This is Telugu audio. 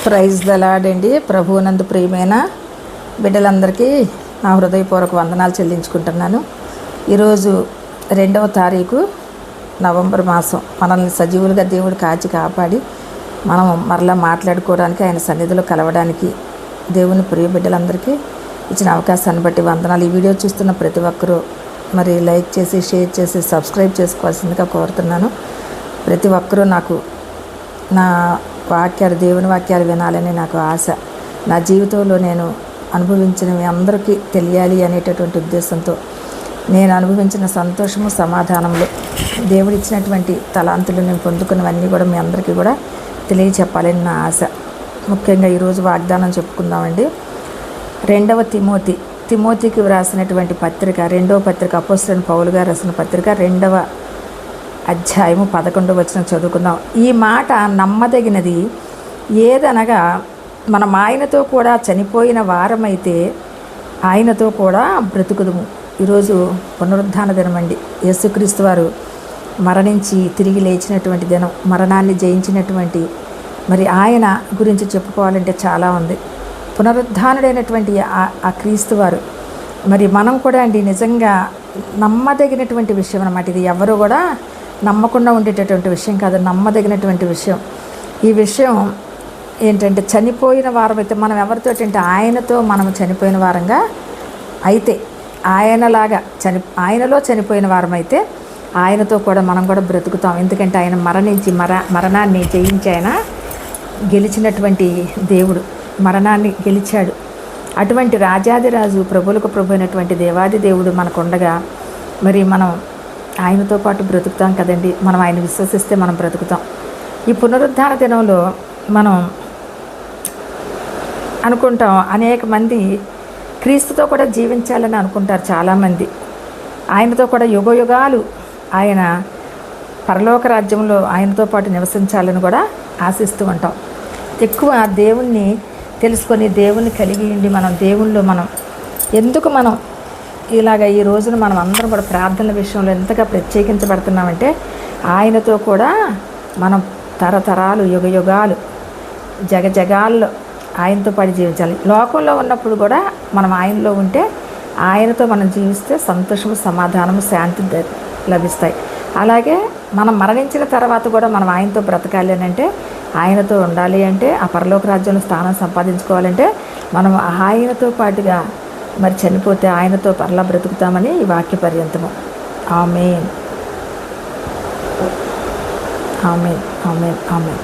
ప్రైజ్ ద లార్డ్ అండి. ప్రభువునందు ప్రియమైన బిడ్డలందరికీ నా హృదయపూర్వక వందనాలు చెల్లించుకుంటున్నాను. ఈరోజు 2వ తారీఖు నవంబర్ మాసం. మనల్ని సజీవులుగా దేవుడు కాచి కాపాడి మనం మరలా మాట్లాడుకోవడానికి, ఆయన సన్నిధిలో కలవడానికి దేవుని ప్రియ బిడ్డలందరికీ ఇచ్చిన అవకాశాన్ని బట్టి వందనాలు. ఈ వీడియో చూస్తున్న ప్రతి ఒక్కరూ మరి లైక్ చేసి, షేర్ చేసి, సబ్స్క్రైబ్ చేసుకోవాల్సిందిగా కోరుతున్నాను. ప్రతి ఒక్కరూ నాకు నా వాక్యాలు, దేవుని వాక్యాలు వినాలని నాకు ఆశ. నా జీవితంలో నేను అనుభవించినవి అందరికీ తెలియాలి అనేటటువంటి ఉద్దేశంతో నేను అనుభవించిన సంతోషము, సమాధానంలో దేవుడిచ్చినటువంటి తలాంతులు నేను పొందుకున్నవన్నీ కూడా మీ అందరికీ కూడా తెలియచెప్పాలని నా ఆశ. ముఖ్యంగా ఈరోజు వాగ్దానం చెప్పుకుందామండి. 2వ తిమోతికి వ్రాసినటువంటి పత్రిక, 2వ పత్రిక, అపోస్తలుడైన పౌలు గారు రాసిన పత్రిక 2వ అధ్యాయము 11వ వచనం చదువుకుందాం. ఈ మాట నమ్మదగినది ఏదనగా, మనం ఆయనతో కూడా చనిపోయిన వారమైతే ఆయనతో కూడా బ్రతుకుదుము. ఈరోజు పునరుద్ధాన దినమండి. యేసుక్రీస్తు వారు మరణించి తిరిగి లేచినటువంటి దినం, మరణాన్ని జయించినటువంటి మరి ఆయన గురించి చెప్పుకోవాలంటే చాలా ఉంది. పునరుద్ధానుడైనటువంటి ఆ క్రీస్తు వారు మరి మనం కూడా అండి నిజంగా నమ్మదగినటువంటి విషయం అన్నమాట. ఇది ఎవరు కూడా నమ్మకుండా ఉండేటటువంటి విషయం కాదు, నమ్మదగినటువంటి విషయం. ఈ విషయం ఏంటంటే, చనిపోయిన వారం అయితే మనం ఎవరితో అంటే ఆయనతో మనం చనిపోయిన వారంగా అయితే, ఆయనలో చనిపోయిన వారం అయితే ఆయనతో కూడా మనం కూడా బ్రతుకుతాం. ఎందుకంటే ఆయన మరణించి మరణాన్ని జయించి ఆయన గెలిచినటువంటి దేవుడు, మరణాన్ని గెలిచాడు. అటువంటి రాజాదిరాజు, ప్రభువులకు ప్రభు అయినటువంటి దేవాది దేవుడు మనకు ఉండగా మరి మనం ఆయనతో పాటు బ్రతుకుతాం కదండి. మనం ఆయన విశ్వసిస్తే మనం బ్రతుకుతాం. ఈ పునరుద్ధాన దినంలో మనం అనుకుంటాం, అనేక మంది క్రీస్తుతో కూడా జీవించాలని అనుకుంటారు. చాలామంది ఆయనతో కూడా యుగయుగాలు ఆయన పరలోక రాజ్యంలో ఆయనతో పాటు నివసించాలని కూడా ఆశిస్తూ ఉంటాం. ఎక్కువ దేవుణ్ణి తెలుసుకొని, దేవుణ్ణి కలిగి ఉండి మనం దేవుళ్ళో ఎందుకు మనం ఇలాగ ఈ రోజున మనం అందరం కూడా ప్రార్థనల విషయంలో ఎంతగా ప్రత్యేకించబడుతున్నామంటే, ఆయనతో కూడా మనం తరతరాలు, యుగయుగాలు, జగజగాల్లో ఆయనతో పాటు జీవించాలి. లోకంలో ఉన్నప్పుడు కూడా మనం ఆయనలో ఉంటే, ఆయనతో మనం జీవిస్తే సంతోషము, సమాధానము, శాంతి లభిస్తాయి. అలాగే మనం మరణించిన తర్వాత కూడా మనం ఆయనతో బ్రతకాలి అని అంటే, ఆయనతో ఉండాలి అంటే, ఆ పరలోక రాజ్యంలో స్థానం సంపాదించుకోవాలంటే మనం ఆయనతో పాటుగా మరి చనిపోతే ఆయనతో పరలా బ్రతుకుతామని ఈ వాక్య పర్యంతము. ఆమేన్, ఆమేన్, ఆమేన్, ఆమేన్.